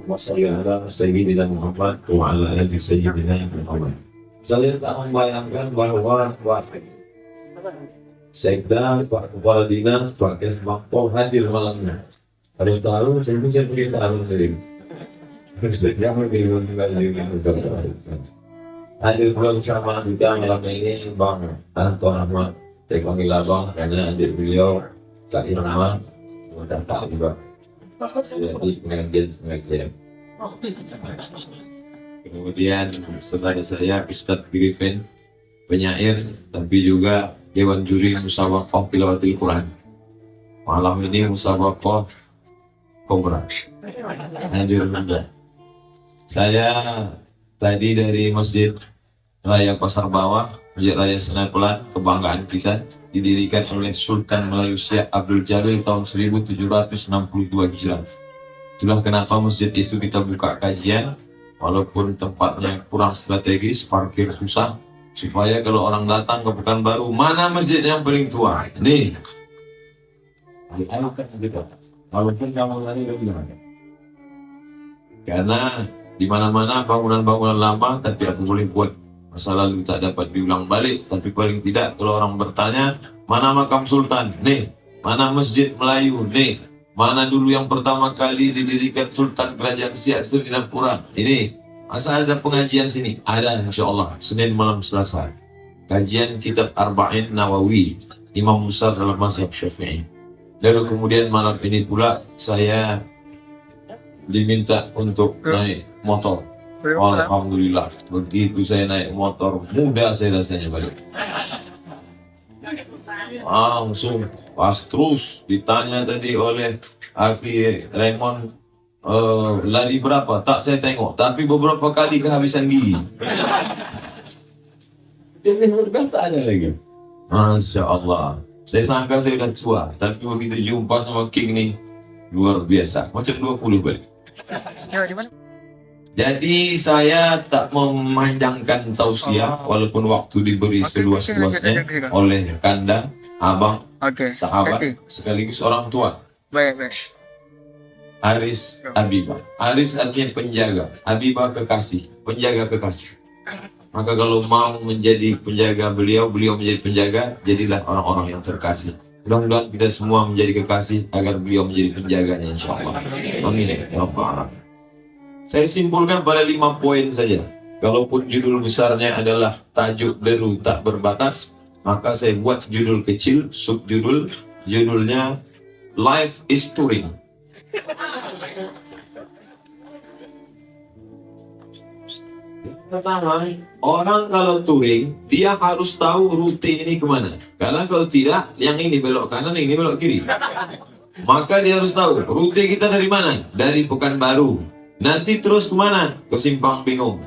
وصل على سيدنا Muhammad wa ala ali sayyidina Muhammad. Saya tak membayangkan bahwa Pak Sekda, Pak Kepala Dinas, Pak Kesbangpol hadir malamnya. Kalau tahu, saya mungkin pergi sarung sendiri. Sejak lebih hadir pula bersama kita malam ini Bang Anton Ahmad. Saya panggil Abang karena adik beliau Kak Irma mendapat juga. Jadi pengajian. Kemudian saudara saya Ustadz Griffin, penyair tapi juga Dewan Juri Musabaqah Tilawatil Quran. Malam ini Musabaqah Kobra hadir juga. Saya tadi dari Masjid Raya Pasar Bawah, Masjid Raya Senar Pelan, kebanggaan kita, didirikan oleh Sultan Melayu Syekh Abdul Jalil tahun 1762 Hijrah. Itulah kenapa masjid itu kita buka kajian, walaupun tempatnya kurang strategis, parkir susah, supaya kalau orang datang ke Pekanbaru, mana masjid yang paling tua? Nih. Walaupun kamu lari lebih banyak. Karena di mana-mana bangunan-bangunan lama, tapi aku boleh buat masa lalu tak dapat diulang balik. Tapi paling tidak kalau orang bertanya, mana makam sultan? Nih. Mana masjid Melayu? Nih. Mana dulu yang pertama kali didirikan Sultan Kerajaan Siak Serinapura? Ini. Masa ada pengajian sini? Ada, insya Allah. Senin malam Selasa. Kajian kitab Arba'in Nawawi, Imam besar dalam mazhab Syafi'i. Lalu kemudian malam ini pula saya diminta untuk naik motor. Alhamdulillah, begitu saya naik motor, mudah saya rasanya balik. Langsung pas terus ditanya tadi oleh Aki Raymond, lari berapa? Tak saya tengok, tapi beberapa kali kehabisan gigi. Ini berkata ada lagi. Masya Allah. Saya sangka saya sudah tua, tapi begitu jumpa sama King nih, luar biasa. Macam 20 balik. Jadi saya tak memanjangkan tausiah, walaupun waktu diberi seluas-luasnya oleh Kanda, Abang, sahabat, sekaligus orang tua. Aris Habibah. Aris artinya penjaga, Habibah kekasih, penjaga kekasih. Maka kalau mau menjadi penjaga beliau, beliau menjadi penjaga, jadilah orang-orang yang terkasih. Mudah-mudahan kita semua menjadi kekasih agar beliau menjadi penjaganya, insya Allah. Amin ya Rabbal Alamin. Saya simpulkan pada 5 poin saja. Kalaupun judul besarnya adalah tajuk deru tak berbatas, maka saya buat judul kecil, subjudul, judulnya Life is Touring. Pertama, orang kalau touring, dia harus tahu rute ini kemana. Karena kalau tidak, yang ini belok kanan, yang ini belok kiri. Maka dia harus tahu, rute kita dari mana? Dari Pekanbaru. Nanti terus kemana? Ke Simpang Bingung.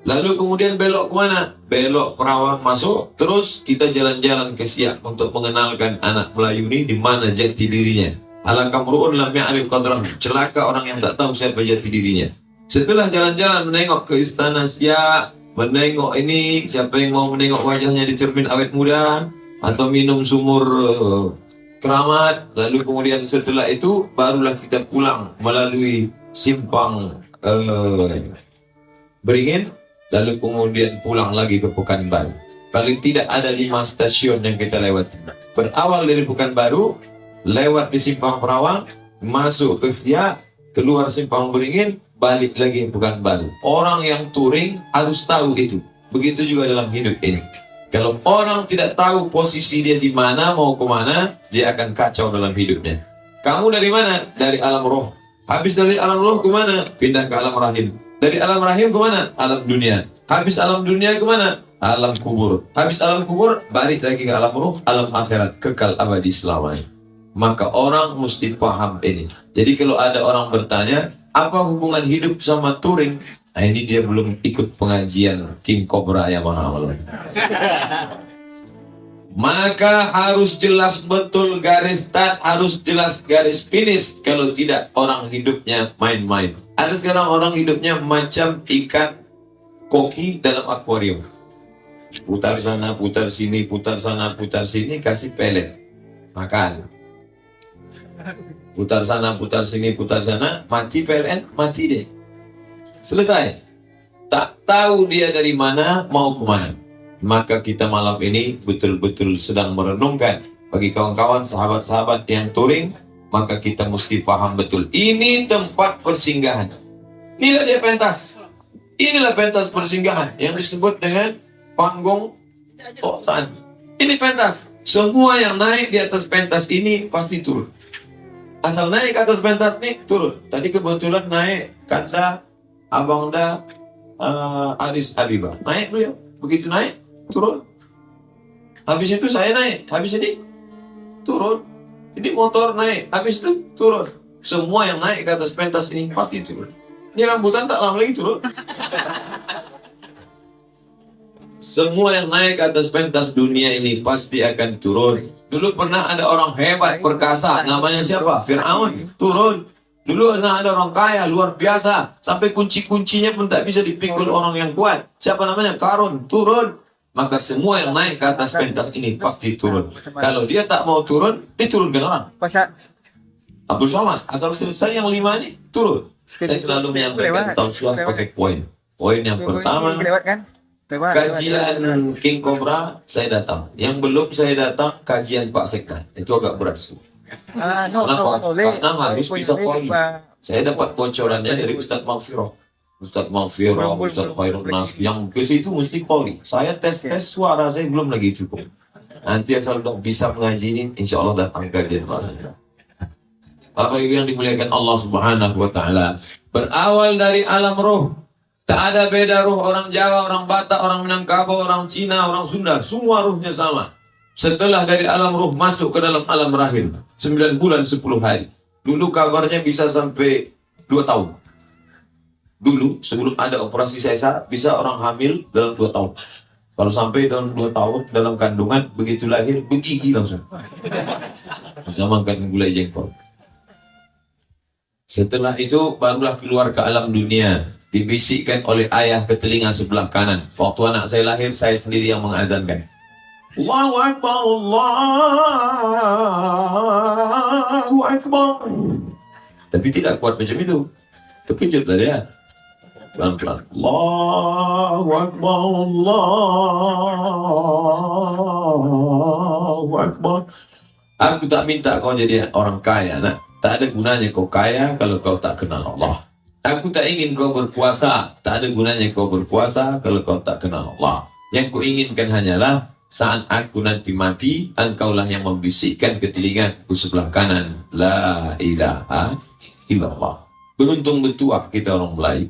Lalu kemudian belok kemana? Belok Perawang masuk. Terus kita jalan-jalan ke Siak untuk mengenalkan anak Melayu ini di mana jati dirinya. Alangkah mru'un lam ya'rif qadrah. Celaka orang yang tak tahu siapa jati dirinya. Setelah jalan-jalan menengok ke Istana Siak, menengok ini, siapa yang mau menengok wajahnya di cermin awet muda, atau minum sumur keramat. Lalu kemudian setelah itu, barulah kita pulang melalui Simpang Beringin, lalu kemudian pulang lagi ke Pekanbaru. Paling tidak ada 5 stasiun yang kita lewati. Berawal dari Pekanbaru, lewat di Simpang Perawang, masuk ke Siak, keluar Simpang Beringin, balik lagi ke Pekanbaru. Orang yang touring harus tahu itu. Begitu juga dalam hidup ini. Kalau orang tidak tahu posisi dia di mana, mau kemana, dia akan kacau dalam hidupnya. Kamu dari mana? Dari alam roh. Habis dari alam roh kemana? Pindah ke alam rahim. Dari alam rahim kemana? Alam dunia. Habis alam dunia kemana? Alam kubur. Habis alam kubur, balik lagi ke alam roh, alam akhirat, kekal abadi selamanya. Maka orang mesti paham ini. Jadi kalau ada orang bertanya, apa hubungan hidup sama touring? Nah, ini dia belum ikut pengajian King Cobra yang mahal. Maka harus jelas betul garis start, harus jelas garis finish. Kalau tidak, orang hidupnya main-main. Ada sekarang orang hidupnya macam ikan koki dalam akuarium. Putar sana, putar sini, putar sana, putar sini, kasih pelet. Makan. Putar sana, putar sini, putar sana, mati PLN, mati deh. Selesai. Tak tahu dia dari mana, mau kemana. Maka kita malam ini betul-betul sedang merenungkan. Bagi kawan-kawan, sahabat-sahabat yang touring, maka kita mesti paham betul. Ini tempat persinggahan. Inilah dia pentas. Inilah pentas persinggahan yang disebut dengan panggung Toktan. Ini pentas. Semua yang naik di atas pentas ini pasti turun. Asal naik ke atas pentas ini turun. Tadi kebetulan naik Kanda, Abang Da, Aris Abiba. Naik beliau. Begitu naik, turun. Habis itu saya naik. Habis ini turun. Ini motor naik. Habis itu turun. Semua yang naik ke atas pentas ini pasti turun. Ini rambutan tak lama lagi turun. Semua yang naik ke atas pentas dunia ini pasti akan turun. Dulu pernah ada orang hebat, perkasa, namanya siapa? Fir'aun, turun. Dulu pernah ada orang kaya, luar biasa. Sampai kunci-kuncinya pun tak bisa dipikul orang yang kuat. Siapa namanya? Karun, turun. Maka semua yang naik ke atas pentas ini pasti turun. Kalau dia tak mau turun, dia turun ke orang. Abdul Somad, asal selesai yang 5 ini, turun. Saya selalu menyampaikan tahun silam pakai poin. Poin yang pertama, kajian King Cobra saya datang. Yang belum saya datang kajian Pak Sekda. Itu agak berat sih. Kenapa? Karena harus bisa koi. Saya dapat bocorannya dari Ustadz Maghfirah. Ustadz Maghfirah, Ustadz Khairul Nas. Yang ke situ mesti koi. Saya tes suara saya belum lagi cukup. Nanti asal udah bisa mengaji ini, insya Allah datang kajian Pak Sekda. Para yang dimuliakan Allah Subhanahu wa Ta'ala, berawal dari alam roh. Tak ada beda ruh orang Jawa, orang Batak, orang Minangkabau, orang Cina, orang Sunda. Semua ruhnya sama. Setelah dari alam ruh masuk ke dalam alam rahim. 9 bulan 10 hari. Dulu kabarnya bisa sampai 2 tahun. Dulu sebelum ada operasi sesar bisa orang hamil dalam 2 tahun. Kalau sampai dalam 2 tahun dalam kandungan, begitu lahir begigi langsung. Bisa makan gulai jengkol. Setelah itu barulah keluar ke alam dunia. Dibisikkan oleh ayah ke telinga sebelah kanan. Waktu anak saya lahir, saya sendiri yang mengazankan. Allahu Akbar, Allahu Akbar. Tapi tidak kuat macam itu. Terkejutlah dia. Pelan-pelan. Allahu Akbar, Allahu Akbar. Aku tak minta kau jadi orang kaya, nak. Tak ada gunanya kau kaya kalau kau tak kenal Allah. Aku tak ingin kau berpuasa. Tak ada gunanya kau berpuasa kalau kau tak kenal Allah. Yang ku inginkan hanyalah saat aku nanti mati, engkaulah yang membisikkan ke telingaku sebelah kanan. La ilaha illallah. Beruntung betuah kita orang Melayu.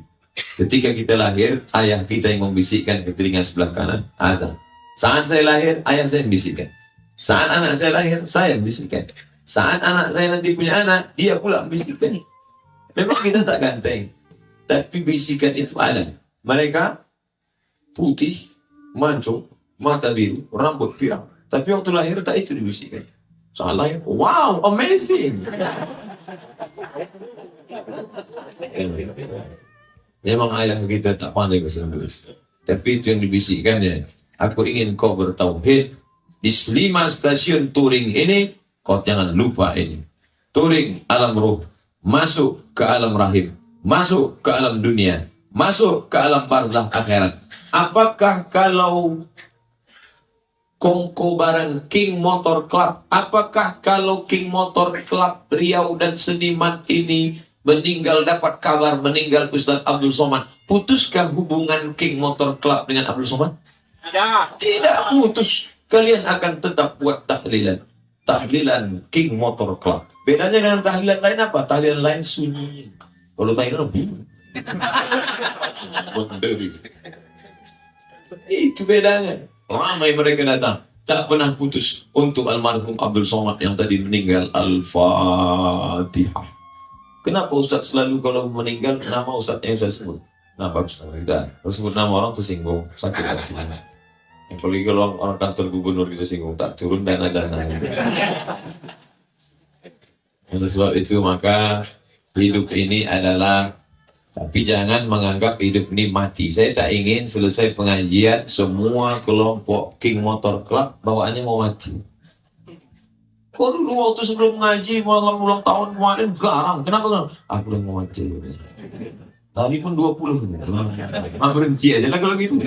Ketika kita lahir, ayah kita yang membisikkan ke telinga sebelah kanan, azan. Saat saya lahir, ayah saya membisikkan. Saat anak saya lahir, saya membisikkan. Saat anak saya nanti punya anak, dia pula membisikkan. Memang kita tak ganteng, tapi bisikan itu ada. Mereka putih, mancung, mata biru, rambut pirang. Tapi waktu lahir tak itu dibisikkan. Soal lahir, wow, amazing. Memang ayah kita tak pandai bahasa Inggris. Tapi itu yang dibisikkan ya. Aku ingin kau bertauhid. Di 5 stasiun touring ini, kau jangan lupa ini. Touring alam ruh. Masuk ke alam rahim, masuk ke alam dunia, masuk ke alam barzakh akhirat. Apakah kalau Kongko barang King Motor Club, apakah kalau King Motor Club Riau dan seniman ini meninggal, dapat kabar meninggal Ustadz Abdul Somad, putuskah hubungan King Motor Club dengan Abdul Somad? Tidak putus. Kalian akan tetap buat tahlilan. Tahlilan King Motor Club. Bedanya dengan tahlilan lain apa? Tahlilan lain sunyi. Kalau tahlilan itu bedanya. Ramai mereka datang. Tak pernah putus untuk almarhum Abdul Somad yang tadi meninggal. Al-Fatihah. Kenapa Ustaz selalu kalau meninggal nama Ustaz yang saya sebut? Nah bagus. Kalau sebut nama orang tersinggung. Sakit hati. Apalagi kalau orang kantor gubernur kita singgung, tak turun dana-dana. Oleh sebab itu maka hidup ini adalah, tapi jangan menganggap hidup ini mati. Saya tak ingin selesai pengajian semua kelompok King Motor Club bawaannya mau mati. Kok dulu waktu sebelum ngaji malam ulang tahun kemarin garang. Kenapa garang? Aku udah mau mati. Tadi pun 20. Berhenti aja lah kalau gitu.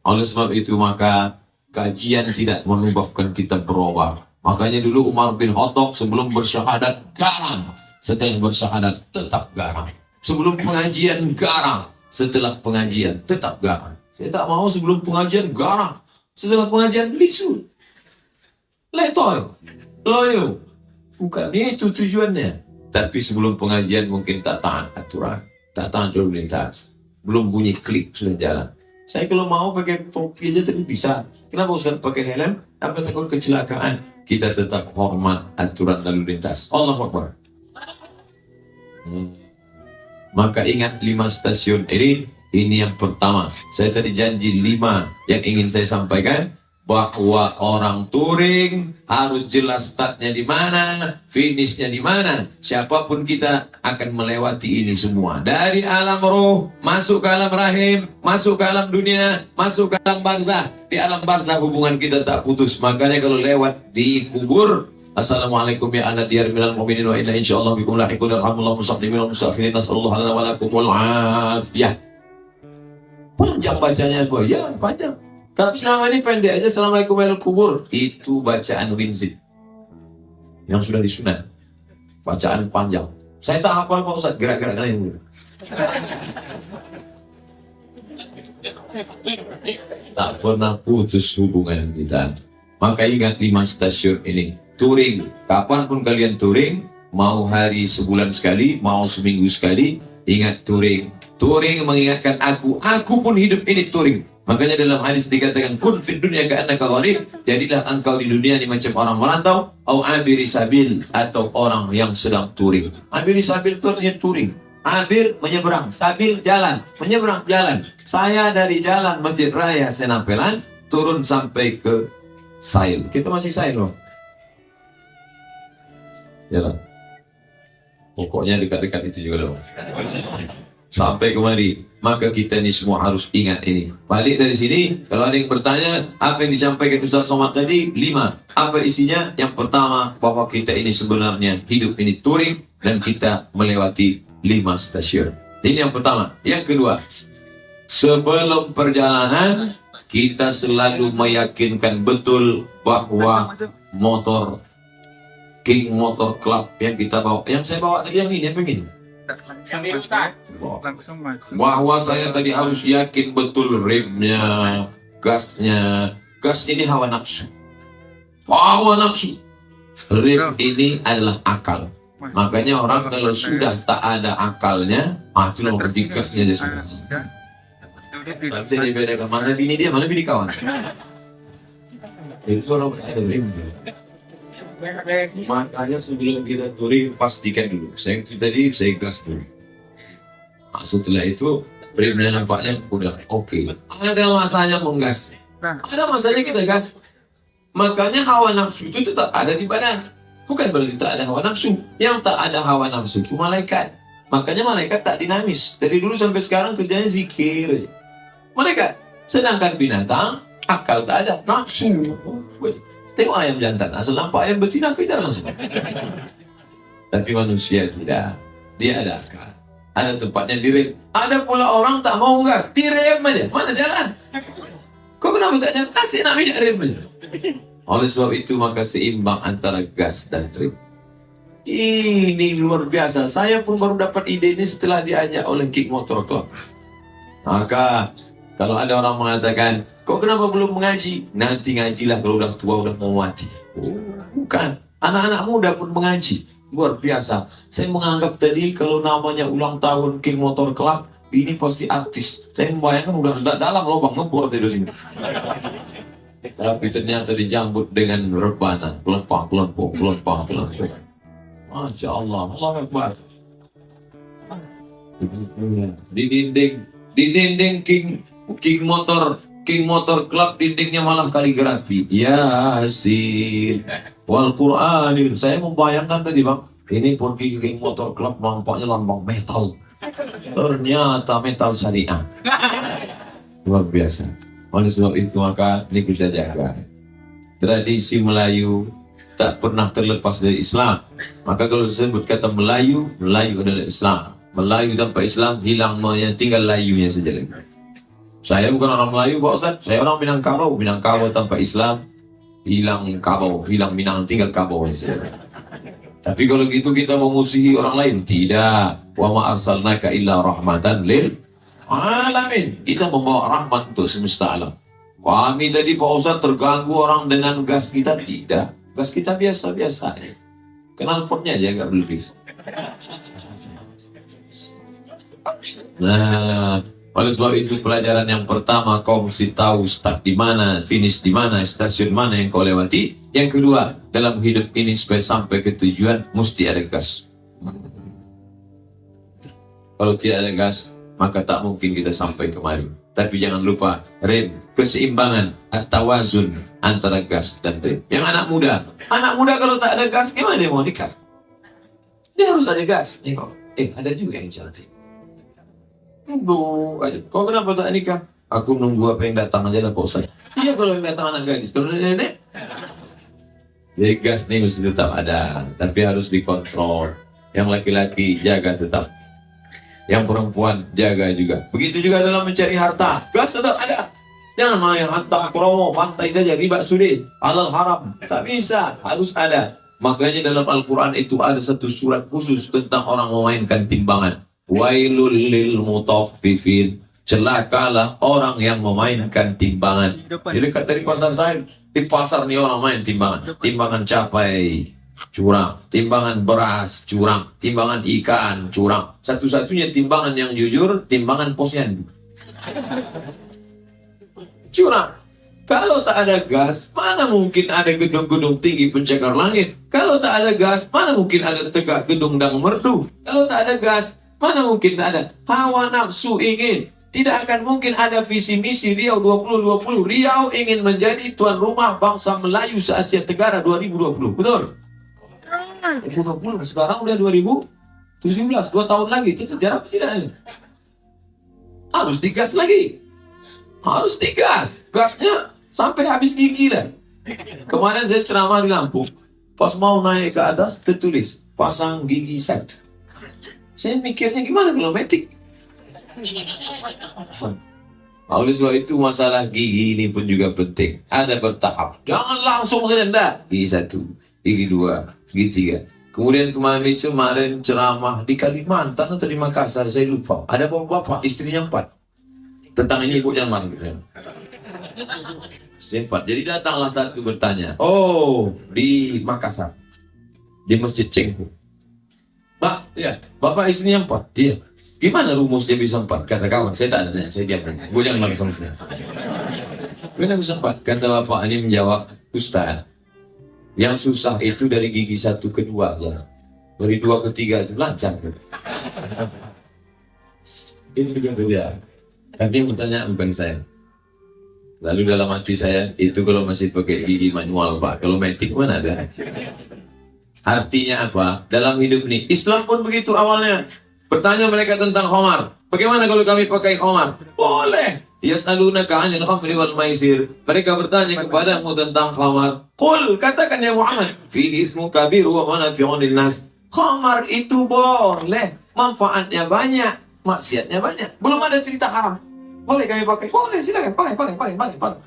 Oleh sebab itu maka kajian tidak menyebabkan kita berubah. Makanya dulu Umar bin Khattab sebelum bersyahadat garang. Setelah bersyahadat tetap garang. Sebelum pengajian garang. Setelah pengajian tetap garang. Saya tak mau sebelum pengajian garang. Setelah pengajian lisu. Letoy, loyo, bukan itu tujuannya. Tapi sebelum pengajian mungkin tak tahan aturan, tak tahan lalu lintas, belum bunyi klik sudah jalan. Saya kalau mau pakai topi aja tapi bisa. Kenapa Ustaz pakai helm? Apa takut kecelakaan? Kita tetap hormat aturan lalu lintas. Allahu Akbar. Maka ingat 5 stasiun ini yang pertama. Saya tadi janji 5 yang ingin saya sampaikan. Bahwa orang touring harus jelas startnya di mana, finishnya di mana. Siapapun kita akan melewati ini semua. Dari alam roh, masuk ke alam rahim, masuk ke alam dunia, masuk ke alam barzah. Di alam barzah hubungan kita tak putus. Makanya kalau lewat di kubur, Assalamualaikum ya ala diyar minal mu'minin wa inna insyaallah bikum lahiqun yarhamullahu musaflimin wa musafirin nasallallahu alaihi wa lakumul afiyah. Panjang bacanya kok, ya panjang. Tapi selama ini pendek aja, Assalamualaikum warahmatullahi kubur. Itu bacaan winzit yang sudah disunat. Bacaan panjang. Saya tak hafal Pak Ustaz, gerak-gerak yang tak pernah putus hubungan kita. Maka ingat 5 stasiun ini. Touring, kapanpun kalian touring, mau hari sebulan sekali, mau seminggu sekali, ingat touring. Touring mengingatkan aku pun hidup ini touring. Makanya dalam hadis dikatakan kun fid dunya ka'annaka gharib, jadilah engkau di dunia ini macam orang merantau, au abiri sabil, atau orang yang sedang touring. Abiri sabil itu artinya touring. Abir menyeberang, sabil jalan, menyeberang jalan. Saya dari jalan Masjid Raya Senampelan turun sampai ke Sail. Kita masih Sail loh. Jalan. Pokoknya dekat-dekat itu juga loh. Sampai kemari. Maka kita ini semua harus ingat ini. Balik dari sini, kalau ada yang bertanya, apa yang disampaikan Ustaz Somad tadi? 5. Apa isinya? Yang pertama, bahwa kita ini sebenarnya hidup ini touring dan kita melewati 5 stasiun. Ini yang pertama. Yang kedua, sebelum perjalanan, kita selalu meyakinkan betul bahwa motor King Motor Club yang kita bawa, yang saya bawa tadi yang ini, apa ini? Bahwa saya tadi harus yakin betul remnya, gasnya. Gas ini hawa nafsu. Hawa nafsu. Rem ini adalah akal. Makanya orang kalau sudah tak ada akalnya, itu loh berarti gasnya dia semua. Nanti dibedakan mana bini dia, mana bini kawan. Itu orang ada rem. Makanya sebelum kita touring pastikan dulu. Saya itu tadi saya gas dulu. Nah, setelah itu remnya nampaknya udah oke. Ada masanya menggas. Ada masanya kita gas. Makanya hawa nafsu itu tetap ada di badan. Bukan berarti tak ada hawa nafsu. Yang tak ada hawa nafsu itu malaikat. Makanya malaikat tak dinamis. Dari dulu sampai sekarang kerjanya zikir. Malaikat. Sedangkan binatang akal tak ada, nafsu. Tengok ayam jantan, asal nampak ayam betina kejar langsung. Tapi manusia tidak. Dia ada akal. Ada tempatnya direm. Ada pula orang tak mau gas, direm aja. Mana jalan? Kok kenapa tak jalan? Kasih namanya rem aja. Oleh sebab itu maka seimbang antara gas dan rem. Ini luar biasa. Saya pun baru dapat ide ini setelah diajak oleh King Motor Club. Maka kalau ada orang mengatakan, kok kenapa belum mengaji? Nanti ngajilah kalau udah tua, udah mau mati. Oh, bukan. Anak-anak muda pun mengaji. Luar biasa. Saya menganggap tadi kalau namanya ulang tahun King Motor Club, ini pasti artis. Saya membayangkan udah dalam lubang ngebor di sini. Tapi ternyata dijambut dengan rebana. Pelepah. Masya Allah. Allah Akbar. Di dinding King Motor Club dindingnya malah kaligrafi. Yasin wal Qur'anil. Saya membayangkan tadi bang, ini pergi King Motor Club nampaknya lambang metal. Ternyata metal syariah. Luar biasa. Oleh sebab itu maka ini kita jaga. tradisi Melayu tak pernah terlepas dari Islam. Maka kalau disebut kata Melayu, Melayu adalah Islam. Melayu tanpa Islam hilang semuanya, tinggal layunya saja lagi. Saya bukan orang Melayu Pak Ustaz, saya orang Minangkabau. Minangkabau tanpa Islam hilang Kabau, hilang Minang, tinggal Kabau saja. Tapi kalau gitu kita memusuhi orang lain, tidak. Wa ma arsalnaka illa rahmatan lil alamin. Kita membawa rahmat untuk semesta alam. Kami tadi Pak Ustaz terganggu orang dengan gas kita, tidak. Gas kita biasa-biasa. Knalpotnya aja agak berlebih. Nah, oleh sebab itu pelajaran yang pertama kau mesti tahu start di mana, finish di mana, stasiun mana yang kau lewati. Yang kedua, dalam hidup ini supaya sampai ke tujuan mesti ada gas. Kalau tidak ada gas, maka tak mungkin kita sampai kemari. Tapi jangan lupa rem, keseimbangan, at-tawazun antara gas dan rem. Yang anak muda kalau tak ada gas gimana dia mau nikah? Dia harus ada gas. Tengok, ada juga yang cantik. Nunggu aja. Kau kenapa tak nikah? Aku nunggu apa yang datang aja lah Pak Ustaz. Iya kalau yang datang anak gadis, kalau nenek. Jadi gas ini mesti tetap ada, tapi harus dikontrol. Yang laki-laki jaga tetap. Yang perempuan jaga juga. Begitu juga dalam mencari harta. Gas tetap ada. Jangan main harta promo, pantai saja, riba sudi, halal haram. Tak bisa, harus ada. Makanya dalam Al-Quran itu ada satu surat khusus tentang orang memainkan timbangan. Wailul lil mutaffifin. Celakalah orang yang memainkan timbangan. Di dekat dari pasar saya, di pasar nih orang main timbangan. Timbangan capai, curang. Timbangan beras, curang. Timbangan ikan, curang. Satu-satunya timbangan yang jujur, timbangan posyandu. Curang. Kalau tak ada gas, mana mungkin ada gedung-gedung tinggi pencakar langit? Kalau tak ada gas, mana mungkin ada tegak gedung dan merdu? Kalau tak ada gas, mana mungkin ada hawa nafsu ingin? Tidak akan mungkin ada visi misi Riau 2020. Riau ingin menjadi tuan rumah bangsa Melayu se-Asia Tenggara 2020. Betul? 2020, sekarang udah 2017, 2 tahun lagi. Itu sejarah apa tidak? Harus digas lagi. Harus digas. Gasnya sampai habis gigi lah. Kemarin saya ceramah di Lampung. Pas mau naik ke atas, tertulis pasang gigi set. Saya mikirnya gimana kalau metik? Oleh sebab itu masalah gigi ini pun juga penting. Ada bertahap. Jangan langsung saja enggak. Gigi 1, gigi 2, gigi 3. Kemudian kemarin ceramah di Kalimantan atau di Makassar, saya lupa. Ada bapak istrinya 4. Tentang ini ibu jangan marah. Istrinya 4. Jadi datanglah satu bertanya. Oh, di Makassar. Di Masjid Cenghu. Pak, ya, bapak istrinya 4. Iya. Gimana rumus dia bisa 4? Kata kawan, saya tak ada, saya diam. Gue jangan marah sama saya. Gimana bisa 4? Kata bapak ini menjawab, Ustaz, yang susah itu dari gigi 1 ke 2 aja. Dari 2 ke 3 itu lancar. Itu juga dia. Tapi yang bertanya bukan saya. Lalu dalam hati saya, itu kalau masih pakai gigi manual Pak, kalau metik mana ada. Artinya apa? Dalam hidup ini, Islam pun begitu awalnya. Bertanya mereka tentang khamar. Bagaimana kalau kami pakai khamar? Boleh. Yas'alunaka 'anil khamri wal maisir. Mereka bertanya kepadamu tentang khamar. Qul, katakan ya Muhammad, fihi ismu kabir wa manafi'un linnas. Khamar itu boleh, manfaatnya banyak, maksiatnya banyak. Belum ada cerita haram. Boleh kami pakai? Boleh, silakan pakai.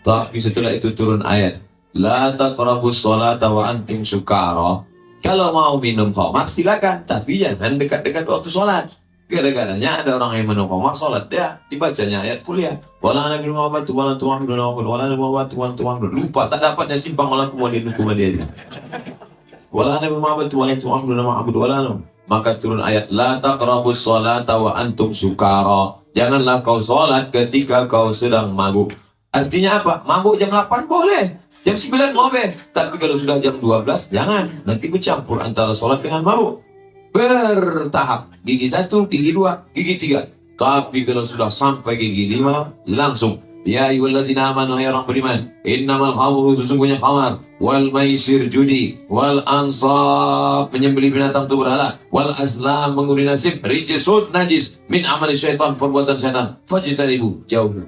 Tapi setelah itu turun ayat, la taqrabus sholata wa antum sukara. Kalau mau minum khamar silakan, tapi jangan dekat-dekat waktu sholat. Gara-garanya ada orang yang minum khamar sholat, dia dibacanya ayat kuliah. Wala nabi Muhammad wala tu'amru wala nabi Muhammad wala tu'amru. Lupa, tak dapatnya simpang wala kemudian dia. Wala nabi Muhammad wala tu'amru wala nabi. Maka turun ayat la taqrabus sholata wa antum sukara. Janganlah kau sholat ketika kau sedang mabuk. Artinya apa? Mabuk jam 8 boleh. Jam 9 boleh, tapi kalau sudah jam 12, jangan. Nanti bercampur antara sholat dengan mabuk. Bertahap. Gigi 1, gigi 2, gigi 3. Tapi kalau sudah sampai gigi 5, langsung. Ya ayyuhalladzina amanu, ya orang beriman. Innamal khamru, sesungguhnya khamar. Wal maisir, judi. Wal ansab, menyembelih binatang itu berhala. Wal azlam, mengundi nasib. Rijsun, najis. Min amali syaitan, perbuatan syaitan. Fajtanibu, jauh.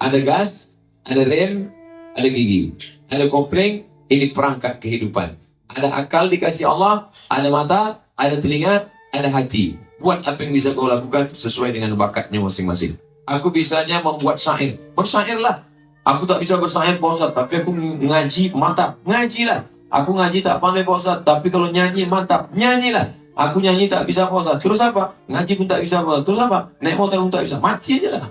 Ada gas, ada rem, ada gigi, ada kopling, ini perangkat kehidupan. Ada akal dikasih Allah, ada mata, ada telinga, ada hati. Buat apa yang bisa kau lakukan sesuai dengan bakatnya masing-masing. Aku bisanya membuat syair, bersairlah. Aku tak bisa bersair Pak Ustaz, tapi aku ngaji mantap, ngajilah. Aku ngaji tak pandai Pak Ustaz, tapi kalau nyanyi mantap, nyanyilah. Aku nyanyi tak bisa Pak Ustaz, terus apa? Ngaji pun tak bisa Pak Ustaz, terus apa? Naik motor pun tak bisa, mati aja lah.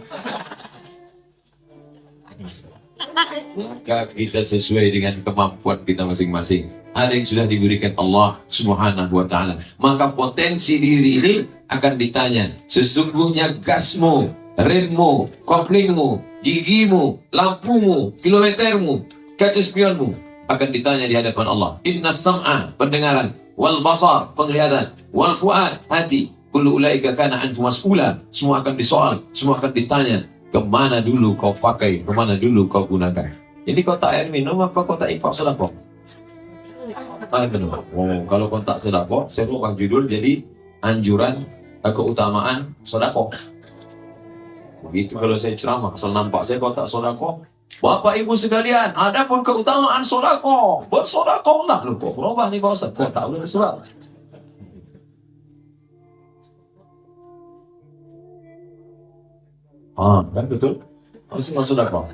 Maka kita sesuai dengan kemampuan kita masing-masing. Ada yang sudah diberikan Allah Subhanahu wa Ta'ala. Maka potensi diri ini akan ditanya. Sesungguhnya gasmu, remmu, koplingmu, gigimu, lampumu, kilometermu, kaca spionmu akan ditanya di hadapan Allah. Inna sam'a, pendengaran, wal basar, penglihatan, wal fu'ad, hati. Kullu ulaika kana anhu mas'ula. Semua akan disoal, semua akan ditanya. Kemana dulu kau pakai, kemana dulu kau gunakan. Jadi kotak air minum apa kotak infak sedekah? Oh, kalau kotak sedekah, saya ubah judul jadi anjuran keutamaan sedekah. Begitu kalau saya ceramah, asal nampak saya kotak sedekah. Bapak Ibu sekalian, ada pun keutamaan sedekah. Bersedekahlah. Loh, kok berubah nih Pak Ustaz? Kotak udah disebar. Kan betul? Harus masuk sedekah.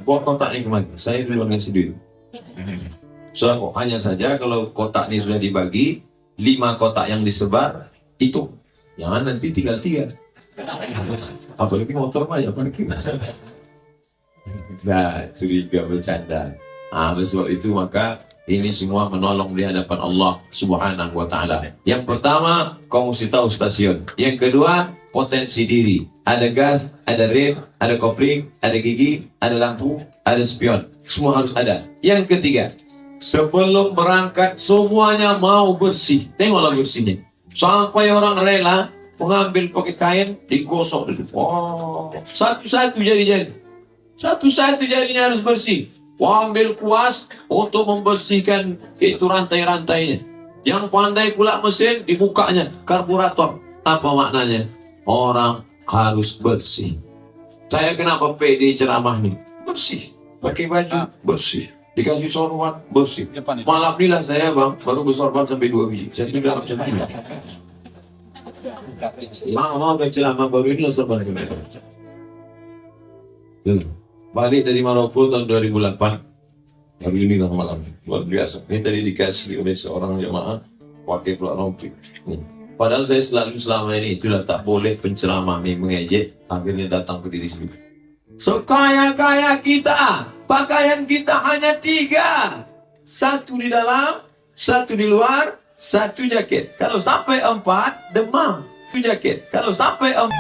Buat kotak ini kemana? Saya duluan yang sendiri. Sedekah hanya saja kalau kotak ini sudah dibagi, 5 kotak yang disebar, itu. Jangan nanti tinggal 3. Apalagi motor banyak parkir. Nah, curiga bercanda. Oleh sebab itu maka ini semua menolong di hadapan Allah Subhanahu wa Ta'ala. Yang pertama, kau mesti tahu stasiun. Yang kedua, potensi diri. Ada gas, ada rem, ada kopling, ada gigi, ada lampu, ada spion. Semua harus ada. Yang ketiga, sebelum berangkat semuanya mau bersih. Tengoklah bersihnya. Sampai orang rela mengambil pakai kain, digosok dulu. Oh, satu-satu jadi. Satu-satu jadinya harus bersih. Ambil kuas untuk membersihkan itu rantai-rantainya. Yang pandai pula mesin dibukanya, karburator. Apa maknanya? Orang harus bersih. Saya kenapa pede ceramah nih? Bersih. Pakai baju, bersih. Dikasih sorban, bersih. Malam inilah saya bang, baru bersorban sampai 2 biji. Saya sudah macam ini. Mau ceramah baru ini sorban. Balik dari Maroko tahun 2008. Hari ini kan malam. Luar biasa. Ini tadi dikasih oleh seorang jemaah pakai pula rompi. Padahal saya selalu selama ini itulah tak boleh penceramah ini mengejek. Akhirnya datang ke diri sendiri. Sekaya-kaya kita, pakaian kita hanya 3. 1 di dalam, 1 di luar, 1 jaket. Kalau sampai 4, demam. 1 jaket. Kalau sampai 4.